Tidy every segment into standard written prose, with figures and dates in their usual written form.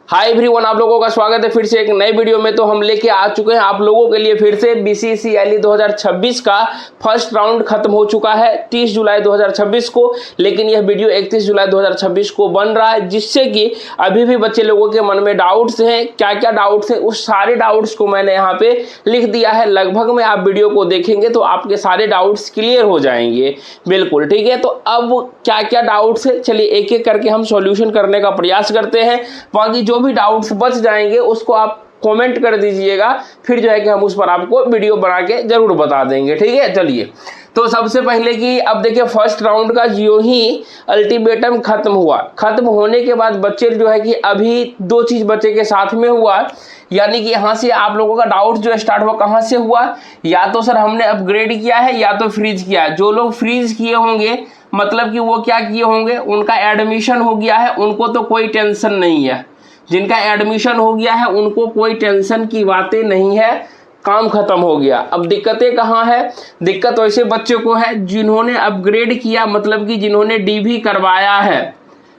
Hi everyone, आप लोगों का स्वागत है फिर से एक नई वीडियो में। तो हम लेके आ चुके हैं आप लोगों के लिए फिर से बीसीसीएलई 2026 का फर्स्ट राउंड खत्म हो चुका है 30 जुलाई 2026 को, लेकिन यह वीडियो 31 जुलाई 2026 को बन रहा है, जिससे कि अभी भी बच्चे लोगों के मन में डाउट्स हैं। क्या क्या डाउट्स हैं, उस सारे डाउट्स को मैंने यहाँ पे लिख दिया है। लगभग में आप वीडियो को देखेंगे तो आपके सारे डाउट्स क्लियर हो जाएंगे। बिल्कुल ठीक है। तो अब क्या क्या डाउट्स है, चलिए एक एक करके हम सॉल्यूशन करने का प्रयास करते हैं। बाकी जो भी डाउट्स बच जाएंगे उसको आप कमेंट कर दीजिएगा, फिर जो है कि हम उस पर आपको वीडियो बना के जरूर बता देंगे। ठीक है, चलिए तो सबसे पहले कि अब देखिए फर्स्ट राउंड का जो ही अल्टीमेटम खत्म हुआ, खत्म होने के बाद बच्चे जो है कि अभी दो चीज बच्चे के साथ में हुआ, यानी कि यहाँ से आप लोगों का डाउट जो स्टार्ट हुआ कहाँ से हुआ, या तो सर हमने अपग्रेड किया है या तो फ्रीज किया है। जो लोग फ्रीज किए होंगे मतलब कि वो क्या किए होंगे, उनका एडमिशन हो गया है, उनको तो कोई टेंशन नहीं है। जिनका एडमिशन हो गया है उनको कोई टेंशन की बातें नहीं है, काम खत्म हो गया। अब दिक्कतें कहाँ है, दिक्कत वैसे बच्चों को है जिन्होंने अपग्रेड किया, मतलब कि जिन्होंने डीवी करवाया है।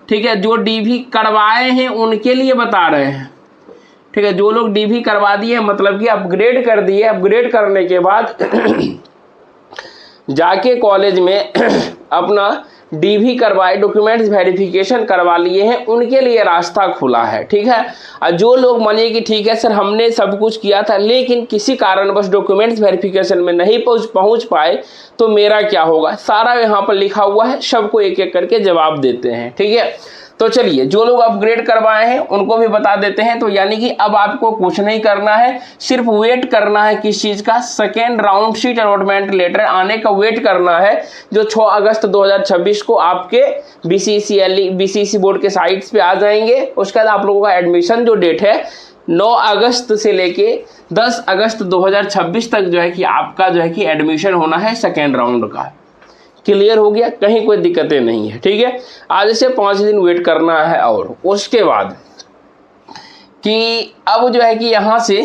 ठीक है, जो डीवी करवाए हैं उनके लिए बता रहे हैं। ठीक है, जो लोग डीवी करवा दिए मतलब कि अपग्रेड कर दिए, अपग्रेड करने के बाद जाके कॉलेज में अपना डीवी करवाए, डॉक्यूमेंट्स वेरिफिकेशन करवा लिए हैं, उनके लिए रास्ता खुला है। ठीक है, और जो लोग मानिए कि ठीक है सर हमने सब कुछ किया था लेकिन किसी कारणवश डॉक्यूमेंट्स वेरिफिकेशन में नहीं पहुंच पाए तो मेरा क्या होगा, सारा यहाँ पर लिखा हुआ है, सबको एक एक करके जवाब देते हैं। ठीक है, तो चलिए जो लोग अपग्रेड करवाए हैं उनको भी बता देते हैं। तो यानी कि अब आपको कुछ नहीं करना है, सिर्फ वेट करना है किस चीज़ का, second round seat allotment letter आने का वेट करना है, जो 6 अगस्त 2026 को आपके बीसीसी बोर्ड के साइट्स पे आ जाएंगे। उसके बाद आप लोगों का एडमिशन जो डेट है 9 अगस्त से लेके 10 अगस्त 2026 तक जो है कि आपका जो है कि एडमिशन होना है सेकेंड राउंड का। क्लियर हो गया, कहीं कोई दिक्कतें नहीं है। ठीक है, आज से 5 दिन वेट करना है। और उसके बाद कि अब जो है कि यहाँ से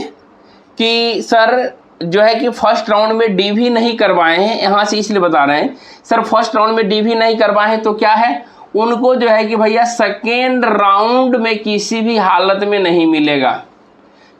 कि सर जो है कि फर्स्ट राउंड में डीवी नहीं करवाए हैं, यहाँ से इसलिए बता रहे हैं सर फर्स्ट राउंड में डीवी नहीं करवाए हैं तो क्या है, उनको जो है कि भैया सेकेंड राउंड में किसी भी हालत में नहीं मिलेगा,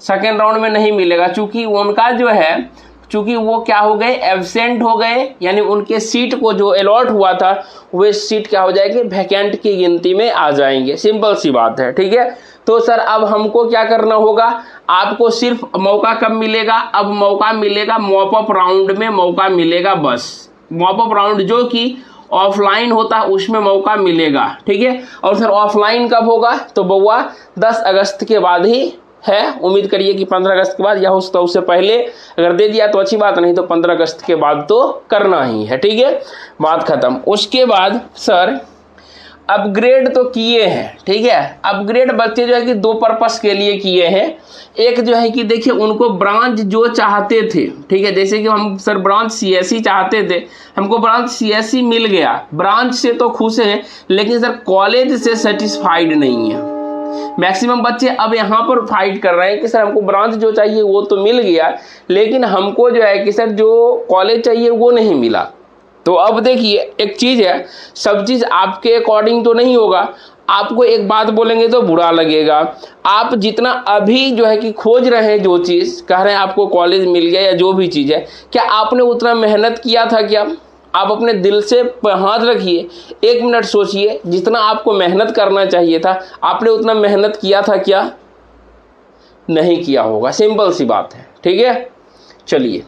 सेकेंड राउंड में नहीं मिलेगा। चूंकि उनका जो है चूंकि वो क्या हो गए, एब्सेंट हो गए, यानी उनके सीट को जो अलॉट हुआ था वे सीट क्या हो जाएगी, वैकेंट की गिनती में आ जाएंगे। सिंपल सी बात है। ठीक है, तो सर अब हमको क्या करना होगा, आपको सिर्फ मौका कब मिलेगा, अब मौका मिलेगा मॉप अप राउंड में मौका मिलेगा, बस मॉप अप राउंड जो कि ऑफलाइन होता है उसमें मौका मिलेगा। ठीक है, और सर ऑफलाइन कब होगा, तो बउआ 10 अगस्त के बाद ही है, उम्मीद करिए कि 15 अगस्त के बाद या हो सकता है उससे पहले, अगर दे दिया तो अच्छी बात, नहीं तो 15 अगस्त के बाद तो करना ही है। ठीक है, बात खत्म। उसके बाद सर अपग्रेड तो किए हैं, ठीक है, अपग्रेड बच्चे जो है कि 2 पर्पस के लिए किए हैं। एक जो है कि देखिए उनको ब्रांच जो चाहते थे, ठीक है, जैसे कि हम सर ब्रांच सीएसई चाहते थे, हमको ब्रांच सीएसई मिल गया, ब्रांच से तो खुश हैं लेकिन सर कॉलेज से सेटिस्फाइड नहीं है। मैक्सिमम बच्चे अब यहाँ पर फाइट कर रहे हैं कि सर हमको ब्रांच जो चाहिए वो तो मिल गया लेकिन हमको जो है कि सर जो कॉलेज चाहिए वो नहीं मिला। तो अब देखिए एक चीज़ है, सब चीज़ आपके अकॉर्डिंग तो नहीं होगा, आपको एक बात बोलेंगे तो बुरा लगेगा। आप जितना अभी जो है कि खोज रहे हैं, जो चीज़ कह रहे हैं आपको कॉलेज मिल गया या जो भी चीज़ है, क्या आपने उतना मेहनत किया था क्या? आप अपने दिल से हाथ रखिए, 1 मिनट सोचिए, जितना आपको मेहनत करना चाहिए था आपने उतना मेहनत किया था क्या? नहीं किया होगा, सिंपल सी बात है। ठीक है, चलिए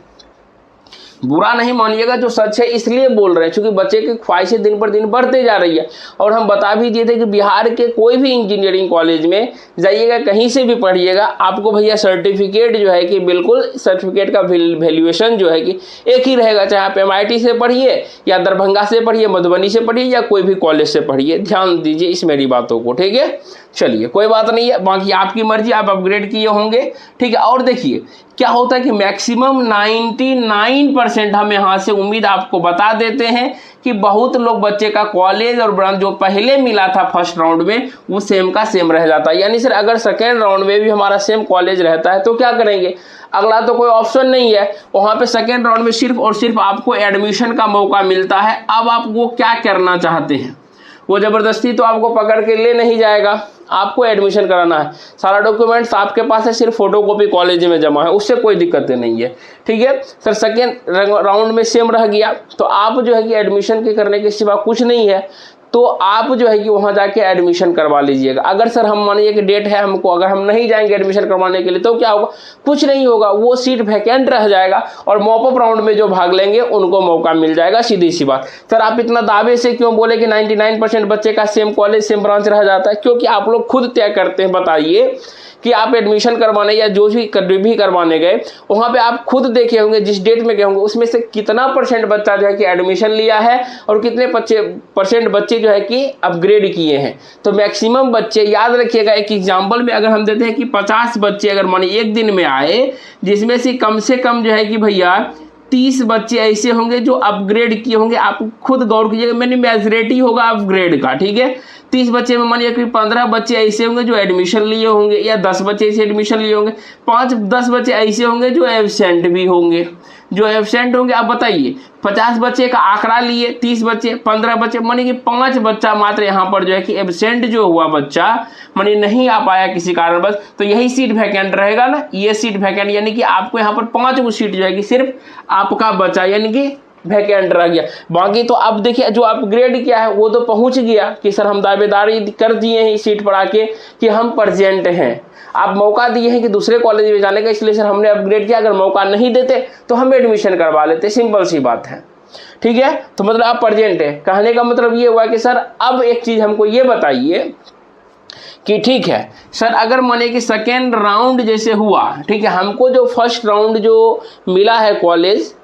बुरा नहीं मानिएगा, जो सच है इसलिए बोल रहे हैं क्योंकि बच्चे की ख्वाहिशें दिन पर दिन बढ़ते जा रही है। और हम बता भी दिए थे कि बिहार के कोई भी इंजीनियरिंग कॉलेज में जाइएगा, कहीं से भी पढ़िएगा, आपको भैया सर्टिफिकेट जो है कि बिल्कुल सर्टिफिकेट का वैल्यूएशन जो है कि एक ही रहेगा, चाहे आप MIT से पढ़िए या दरभंगा से पढ़िए, मधुबनी से पढ़िए या कोई भी कॉलेज से पढ़िए। ध्यान दीजिए इस मेरी बातों को। ठीक है, चलिए कोई बात नहीं है, बाकी आपकी मर्जी, आप अपग्रेड किए होंगे। ठीक है, और देखिए क्या होता है कि मैक्सिमम 99% हम यहाँ से उम्मीद आपको बता देते हैं कि बहुत लोग बच्चे का कॉलेज और ब्रांच जो पहले मिला था फर्स्ट राउंड में वो सेम का सेम रह जाता है। यानी सर अगर सेकेंड राउंड में भी हमारा सेम कॉलेज रहता है तो क्या करेंगे, अगला तो कोई ऑप्शन नहीं है, वहाँ पे सेकेंड राउंड में सिर्फ और सिर्फ आपको एडमिशन का मौका मिलता है। अब आप वो क्या करना चाहते हैं, वो ज़बरदस्ती तो आपको पकड़ के ले नहीं जाएगा, आपको एडमिशन कराना है, सारा डॉक्यूमेंट्स आपके पास है, सिर्फ फोटोकॉपी कॉलेज में जमा है, उससे कोई दिक्कत नहीं है। ठीक है सर, सेकेंड राउंड में सेम रह गया, तो आप जो है कि एडमिशन के करने के सिवा कुछ नहीं है, तो आप जो है कि वहाँ जाके एडमिशन करवा लीजिएगा। अगर सर हम मानिए कि डेट है हमको, अगर हम नहीं जाएंगे एडमिशन करवाने के लिए तो क्या होगा, कुछ नहीं होगा, वो सीट वैकेंट रह जाएगा और मॉपअप राउंड में जो भाग लेंगे उनको मौका मिल जाएगा। सीधी सी बात। सर आप इतना दावे से क्यों बोले कि 99% बच्चे का सेम कॉलेज सेम ब्रांच रह जाता है? क्योंकि आप लोग खुद तय करते हैं। बताइए कि आप एडमिशन करवाने या जो भी करवाने गए, वहाँ पे आप खुद देखे होंगे, जिस डेट में गए होंगे उसमें से कितना % बच्चा जो है कि एडमिशन लिया है और कितने % बच्चे जो है कि अपग्रेड किए हैं। तो मैक्सिमम बच्चे, याद रखिएगा, एक एग्जाम्पल में अगर हम देते हैं कि 50 बच्चे अगर माने एक दिन में आए, जिसमें से कम जो है कि भैया 30 बच्चे ऐसे होंगे जो अपग्रेड किए होंगे। आप खुद गौर कीजिएगा, मैंने मेजॉरिटी होगा अपग्रेड का। ठीक है, 30 बच्चे में मानिए कि 15 बच्चे ऐसे होंगे जो एडमिशन लिए होंगे, या 10 बच्चे ऐसे एडमिशन लिए होंगे, 5-10 बच्चे ऐसे होंगे जो एब्सेंट भी होंगे। जो एब्सेंट होंगे, आप बताइए 50 बच्चे का आंकड़ा लिए, 30 बच्चे, 15 बच्चे, मानिए कि 5 बच्चा मात्र यहाँ पर जो है कि एब्सेंट जो हुआ बच्चा, मानिए नहीं आ पाया किसी कारणवश, तो यही सीट वैकेंट रहेगा ना, ये सीट वैकेंट, यानी कि आपको यहाँ पर 5 गो सीट जो है कि सिर्फ आपका बचा, यानी कि वैकेंट रह गया। बाकी तो अब देखिए जो अपग्रेड किया है वो तो पहुंच गया कि सर हम दावेदारी कर दिए हैं इस सीट पर आके कि हम प्रेजेंट हैं। आप मौका दिए हैं कि दूसरे कॉलेज में जाने का, इसलिए सर हमने अपग्रेड किया। अगर मौका नहीं देते तो हम एडमिशन करवा लेते, सिंपल सी बात है। ठीक है, तो मतलब आप प्रेजेंट है। कहने का मतलब ये हुआ कि सर अब एक चीज हमको ये बताइए कि ठीक है सर, अगर माने कि सेकेंड राउंड जैसे हुआ, ठीक है, हमको जो फर्स्ट राउंड जो मिला है कॉलेज,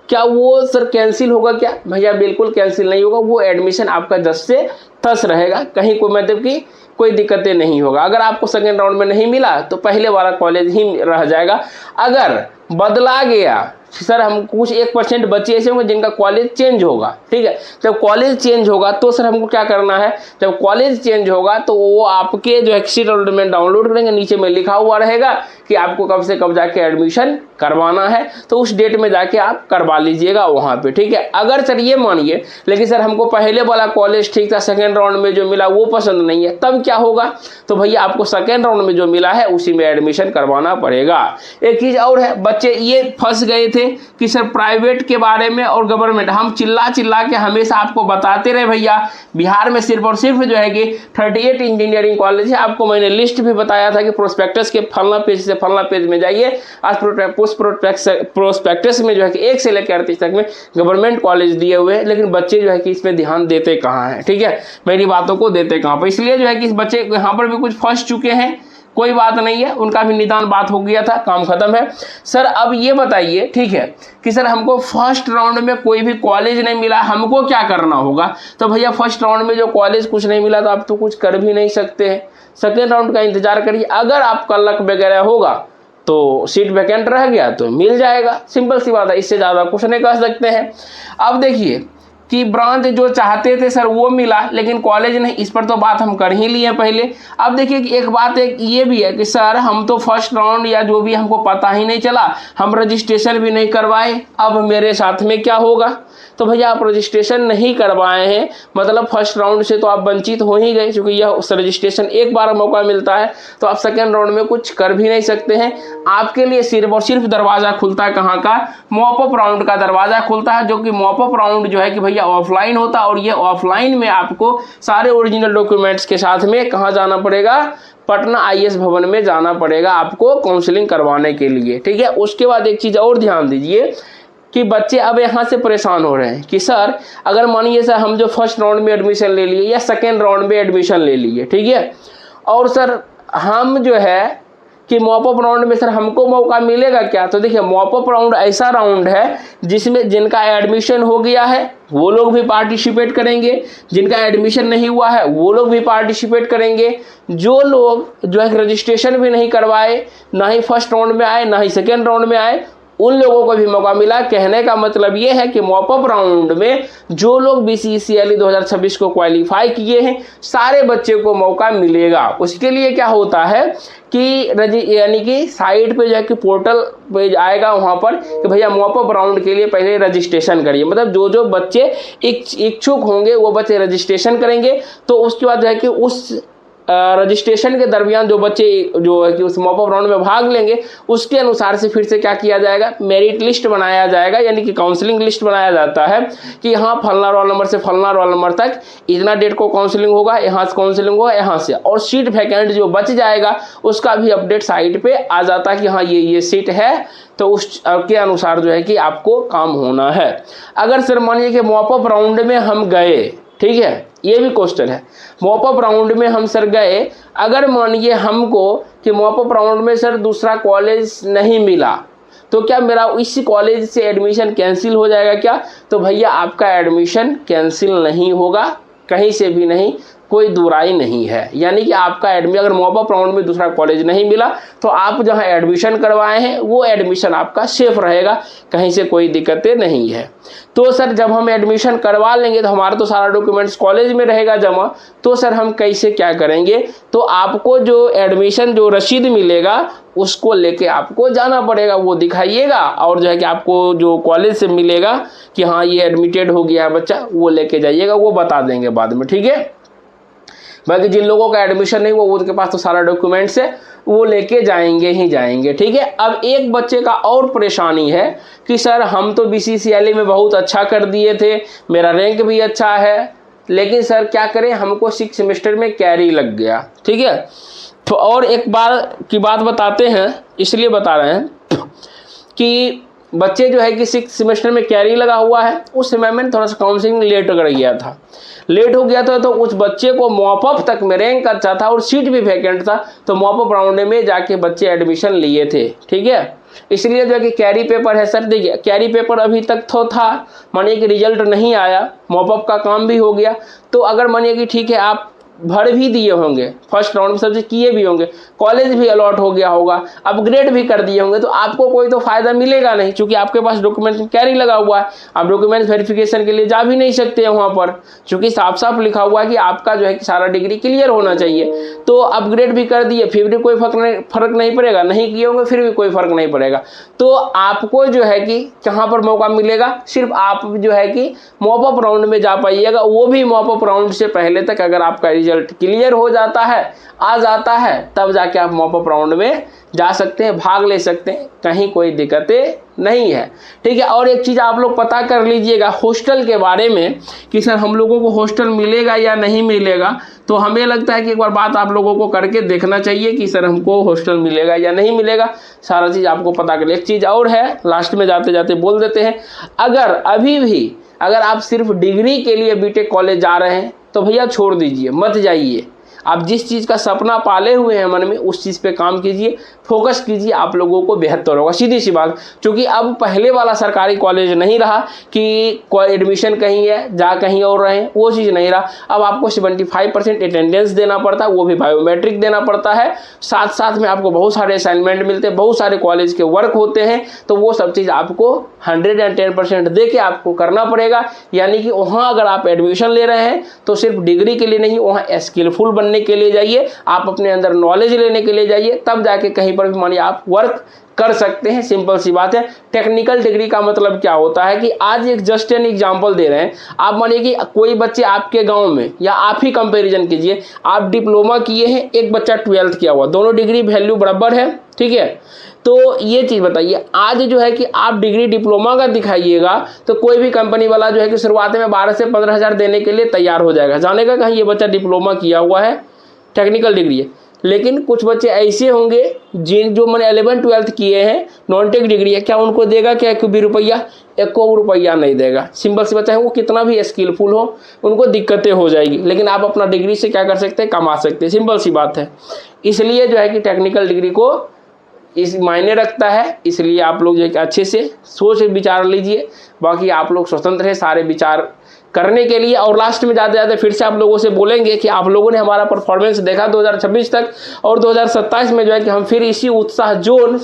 क्या वो सर कैंसिल होगा क्या? भैया बिल्कुल कैंसिल नहीं होगा, वो एडमिशन आपका 10 से 10 रहेगा, कहीं कोई मतलब कि कोई दिक्कतें नहीं होगा। अगर आपको सेकेंड राउंड में नहीं मिला तो पहले वाला कॉलेज ही रह जाएगा। अगर बदला गया सर, हम कुछ 1% बच्चे ऐसे होंगे जिनका कॉलेज चेंज होगा। ठीक है, जब कॉलेज चेंज होगा तो सर हमको क्या करना है, जब कॉलेज चेंज होगा तो वो आपके जो सीट अलॉटमेंट डाउनलोड करेंगे, नीचे में लिखा हुआ रहेगा कि आपको कब से कब जाके एडमिशन करवाना है, तो उस डेट में जाके आप करवा लीजिएगा वहाँ पे। ठीक है, अगर सर ये मानिए लेकिन सर हमको पहले वाला कॉलेज ठीक था, सेकेंड राउंड में जो मिला वो पसंद नहीं है, तब क्या होगा? तो भैया आपको सेकेंड राउंड में जो मिला है उसी में एडमिशन करवाना पड़ेगा। एक चीज़ और है, बच्चे ये फंस गए थे कि सर प्राइवेट के बारे में और गवर्नमेंट, हम चिल्ला के हमेशा आपको बताते रहे भैया बिहार में सिर्फ और सिर्फ जो है कि 38 इंजीनियरिंग कॉलेज है। आपको मैंने लिस्ट भी बताया था कि प्रोस्पेक्टस के फलना पेज से फलना पेज में जाइए, आज प्रोस्पेक्टस में जो है कि 1 से लेकर 38 तक में गवर्नमेंट कॉलेज दिए हुए हैं, लेकिन बच्चे जो है कि इसमें ध्यान देते कहाँ हैं? ठीक है, मेरी बातों को देते कहाँ पर? इसलिए जो है कि इस बच्चे यहाँ पर भी कुछ फंस चुके हैं, कोई बात नहीं है, उनका भी निदान बात हो गया था, काम खत्म है। सर अब ये बताइए ठीक है कि सर हमको फर्स्ट राउंड में कोई भी कॉलेज नहीं मिला, हमको क्या करना होगा? तो भैया फर्स्ट राउंड में जो कॉलेज कुछ नहीं मिला तो आप तो कुछ कर भी नहीं सकते हैं, सेकेंड राउंड का इंतजार करिए। अगर आपका लक वगैरह होगा तो सीट वैकेंट रह गया तो मिल जाएगा, सिंपल सी बात है, इससे ज़्यादा कुछ नहीं कह सकते हैं। अब देखिए कि ब्रांच जो चाहते थे सर वो मिला, लेकिन कॉलेज नहीं, इस पर तो बात हम कर ही लिए पहले। अब देखिए कि एक बात एक ये भी है कि सर हम तो फर्स्ट राउंड या जो भी हमको पता ही नहीं चला, हम रजिस्ट्रेशन भी नहीं करवाए, अब मेरे साथ में क्या होगा? तो भैया आप रजिस्ट्रेशन नहीं करवाए हैं, मतलब फर्स्ट राउंड से तो आप वंचित हो ही गए, क्योंकि यह रजिस्ट्रेशन एक बार मौका मिलता है, तो आप सेकेंड राउंड में कुछ कर भी नहीं सकते हैं। आपके लिए सिर्फ और सिर्फ दरवाज़ा खुलता है कहाँ का? मॉपअप राउंड का दरवाज़ा खुलता है, जो कि मॉपअप राउंड जो है कि भैया ऑफलाइन होता है, और ये ऑफलाइन में आपको सारे ओरिजिनल डॉक्यूमेंट्स के साथ में कहाँ जाना पड़ेगा? पटना IAS भवन में जाना पड़ेगा आपको काउंसलिंग करवाने के लिए। ठीक है, उसके बाद एक चीज़ और ध्यान दीजिए कि बच्चे अब यहाँ से परेशान हो रहे हैं कि सर अगर मानिए सर हम जो फर्स्ट राउंड में एडमिशन ले लिए या सेकेंड राउंड में एडमिशन ले लिए, ठीक है, और सर हम जो है कि मॉपअप राउंड में सर हमको मौका मिलेगा क्या? तो देखिए मॉपअप राउंड ऐसा राउंड है जिसमें जिनका एडमिशन हो गया है वो लोग भी पार्टिसिपेट करेंगे, जिनका एडमिशन नहीं हुआ है वो लोग भी पार्टिसिपेट करेंगे। जो लोग जो है रजिस्ट्रेशन भी नहीं करवाए, ना ही फर्स्ट राउंड में आए ना ही सेकेंड राउंड में आए, उन लोगों को भी मौका मिला। कहने का मतलब ये है कि मॉपअप राउंड में जो लोग BCECLE 2026 को क्वालिफाई किए हैं सारे बच्चे को मौका मिलेगा। उसके लिए क्या होता है कि यानी कि साइट पे जाके पोर्टल पे आएगा वहाँ पर कि भैया मॉपअप राउंड के लिए पहले रजिस्ट्रेशन करिए, मतलब जो जो बच्चे इच्छुक होंगे वो बच्चे रजिस्ट्रेशन करेंगे, तो उसके बाद जाके उस रजिस्ट्रेशन के दरमियान जो बच्चे जो है कि उस मॉप अप राउंड में भाग लेंगे उसके अनुसार से फिर से क्या किया जाएगा, मेरिट लिस्ट बनाया जाएगा, यानी कि काउंसलिंग लिस्ट बनाया जाता है कि हाँ फलना रोल नंबर से फलना रोल नंबर तक इतना डेट को काउंसलिंग होगा, यहाँ से काउंसलिंग होगा, यहाँ से, और सीट वैकेंट जो बच जाएगा उसका भी अपडेट साइट पे आ जाता है कि हाँ ये सीट है, तो उसके अनुसार जो है कि आपको काम होना है। अगर सर मानिए कि मॉप अप राउंड में हम गए, ठीक है, ये भी क्वेश्चन है, मॉप अप राउंड में हम सर गए, अगर मानिए हमको कि मॉप अप राउंड में सर दूसरा कॉलेज नहीं मिला तो क्या मेरा इसी कॉलेज से एडमिशन कैंसिल हो जाएगा क्या? तो भैया आपका एडमिशन कैंसिल नहीं होगा, कहीं से भी नहीं, कोई दुराई नहीं है। यानी कि आपका एडमिशन अगर मॉप अप राउंड में दूसरा कॉलेज नहीं मिला तो आप जहां एडमिशन करवाए हैं वो एडमिशन आपका सेफ रहेगा, कहीं से कोई दिक्कतें नहीं है। तो सर जब हम एडमिशन करवा लेंगे तो हमारा तो सारा डॉक्यूमेंट्स कॉलेज में रहेगा जमा, तो सर हम कैसे क्या करेंगे, तो आपको जो एडमिशन जो रसीद मिलेगा उसको लेके आपको जाना पड़ेगा, वो दिखाइएगा, और जो है कि आपको जो कॉलेज से मिलेगा कि हाँ ये एडमिटेड हो गया है बच्चा, वो लेके जाइएगा, वो बता देंगे बाद में, ठीक है। बाकी जिन लोगों का एडमिशन नहीं हुआ वो उनके पास तो सारा डॉक्यूमेंट्स है, वो लेके जाएंगे ही जाएंगे, ठीक है। अब एक बच्चे का और परेशानी है कि सर हम तो BCCLA में बहुत अच्छा कर दिए थे, मेरा रैंक भी अच्छा है, लेकिन सर क्या करें, हमको 6 सेमेस्टर में कैरी लग गया, ठीक है। तो और एक बार की बात बताते हैं, इसलिए बता रहे हैं कि बच्चे जो है कि 6 सेमेस्टर में कैरी लगा हुआ है, उस समय में थोड़ा सा काउंसलिंग लेट कर गया था, लेट हो गया था, तो उस बच्चे को मॉप अप तक में रैंक अच्छा था और सीट भी वैकेंट था, तो मॉप अप राउंड में जाके बच्चे एडमिशन लिए थे, ठीक है। इसलिए जो है कि कैरी पेपर है सर, देखिए कैरी पेपर अभी तक तो था, मानिए कि रिजल्ट नहीं आया, मॉप अप का काम भी हो गया, तो अगर मानिए कि ठीक है आप भर भी दिए होंगे, फर्स्ट राउंड में सब्जेक्ट किए भी होंगे, कॉलेज भी अलॉट हो गया होगा, अपग्रेड भी कर दिए होंगे, तो आपको कोई तो फायदा मिलेगा नहीं, क्योंकि आपके पास डॉक्यूमेंट कैरी लगा हुआ है, आप डॉक्यूमेंट्स वेरिफिकेशन के लिए जा भी नहीं सकते हैं वहाँ पर, क्योंकि साफ साफ लिखा हुआ है कि आपका जो है कि सारा डिग्री क्लियर होना चाहिए। तो अपग्रेड भी कर दिए फिर भी कोई फर्क नहीं पड़ेगा, नहीं किए होंगे फिर भी कोई फर्क नहीं पड़ेगा। तो आपको जो है कि कहाँ पर मौका मिलेगा, सिर्फ आप जो है कि मॉप अप राउंड में जा पाइएगा, वो भी मॉप अप राउंड से पहले तक अगर आपका रिजल्ट क्लियर हो जाता है, आ जाता है, तब जाके आप मॉप अप राउंड में जा सकते हैं, भाग ले सकते हैं, कहीं कोई दिक्कतें नहीं है, ठीक है। और एक चीज़ आप लोग पता कर लीजिएगा हॉस्टल के बारे में कि सर हम लोगों को हॉस्टल मिलेगा या नहीं मिलेगा, तो हमें लगता है कि एक बार बात आप लोगों को करके देखना चाहिए कि सर हमको हॉस्टल मिलेगा या नहीं मिलेगा, सारा चीज़ आपको पता कर। एक चीज़ और है, लास्ट में जाते जाते बोल देते हैं, अगर अभी भी अगर आप सिर्फ डिग्री के लिए बीटेक कॉलेज जा रहे हैं तो भैया छोड़ दीजिए, मत जाइए। आप जिस चीज़ का सपना पाले हुए हैं मन में उस चीज़ पे काम कीजिए, फोकस कीजिए, आप लोगों को बेहतर होगा, सीधी सी बात। क्योंकि अब पहले वाला सरकारी कॉलेज नहीं रहा कि कोई एडमिशन कहीं है जा कहीं और रहे, वो चीज़ नहीं रहा। अब आपको 75% अटेंडेंस देना पड़ता है, वो भी बायोमेट्रिक देना पड़ता है, साथ साथ में आपको बहुत सारे असाइनमेंट मिलते हैं, बहुत सारे कॉलेज के वर्क होते हैं, तो वो सब चीज़ आपको 110% दे के आपको करना पड़ेगा। यानी कि वहाँ अगर आप एडमिशन ले रहे हैं तो सिर्फ डिग्री के लिए नहीं, वहाँ स्किलफुल बनने के लिए जाइए, आप अपने अंदर नॉलेज लेने के लिए जाइए, तब जाके कहीं पर भी मानिए आप वर्क कर सकते हैं। सिंपल सी बात है। टेक्निकल डिग्री का मतलब क्या होता है कि आज एक जस्ट एन एग्जांपल दे रहे हैं, आप मानिए कि कोई बच्चे आपके गांव में, या आप ही कंपैरिजन कीजिए, आप डिप्लोमा किए हैं, एक बच्चा 12th किया हुआ, दोनों डिग्री वैल्यू बराबर है, ठीक है। तो ये चीज़ बताइए, आज जो है कि आप डिग्री डिप्लोमा का दिखाइएगा तो कोई भी कंपनी वाला जो है कि शुरुआत में 12 से 15 हज़ार देने के लिए तैयार हो जाएगा, जानेगा कहीं ये बच्चा डिप्लोमा किया हुआ है, टेक्निकल डिग्री है। लेकिन कुछ बच्चे ऐसे होंगे जिन जो मैंने 11th 12th किए हैं, नॉन टेक डिग्री है, क्या उनको देगा क्या 1 भी रुपया? 1 रुपया नहीं देगा। सिंपल सी बच्चा है, वो कितना भी स्किलफुल हो उनको दिक्कतें हो जाएगी, लेकिन आप अपना डिग्री से क्या कर सकते हैं, कमा सकते हैं, सिंपल सी बात है। इसलिए जो है कि टेक्निकल डिग्री को इस मायने रखता है, इसलिए आप लोग जो है कि अच्छे से सोच विचार लीजिए। बाकी आप लोग स्वतंत्र हैं सारे विचार करने के लिए। और लास्ट में जाते जाते फिर से आप लोगों से बोलेंगे कि आप लोगों ने हमारा परफॉर्मेंस देखा 2026 तक, और 2027 में जो है कि हम फिर इसी उत्साह जोन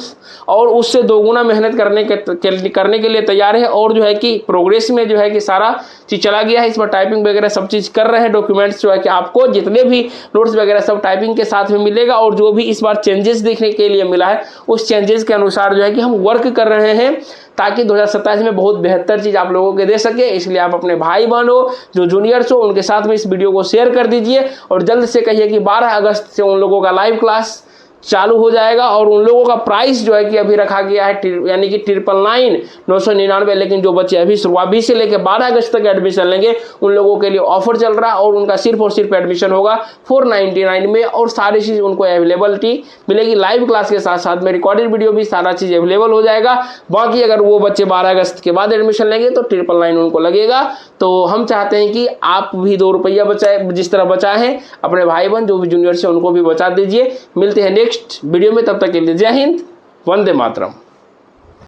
और उससे दोगुना मेहनत करने के लिए तैयार है। और जो है कि प्रोग्रेस में जो है कि सारा चीज़ चला गया है, इस पर टाइपिंग वगैरह सब चीज़ कर रहे हैं। डॉक्यूमेंट्स जो है कि आपको जितने भी नोट्स वगैरह सब टाइपिंग के साथ में मिलेगा, और जो भी इस बार चेंजेस देखने के लिए मिला है उस चेंजेस के अनुसार जो है कि हम वर्क कर रहे हैं ताकि 2027 में बहुत बेहतर चीज़ आप लोगों के दे सके। इसलिए आप अपने भाई बहन हो जो जूनियर्स हो उनके साथ में इस वीडियो को शेयर कर दीजिए और जल्द से कहिए कि 12 अगस्त से उन लोगों का लाइव क्लास चालू हो जाएगा और उन लोगों का प्राइस जो है कि अभी रखा गया है यानी कि 999 लेकिन जो बच्चे अभी शुरुआत 20 से लेकर 12 अगस्त तक एडमिशन लेंगे उन लोगों के लिए ऑफर चल रहा है और उनका सिर्फ और सिर्फ एडमिशन होगा 499 में और सारी चीज़ उनको अवेलेबिलिटी मिलेगी। लाइव क्लास के साथ साथ में रिकॉर्डेड वीडियो भी सारा चीज़ अवेलेबल हो जाएगा। बाकी अगर वो बच्चे 12 अगस्त के बाद एडमिशन लेंगे तो 999 उनको लगेगा। तो हम चाहते हैं कि आप भी 2 रुपया बचाए, जिस तरह बचाए हैं अपने भाई बहन जो भी जूनियर से उनको भी बचा दीजिए। मिलते हैं नेक्स्ट वीडियो में, तब तक के लिए जय हिंद, वंदे मातरम।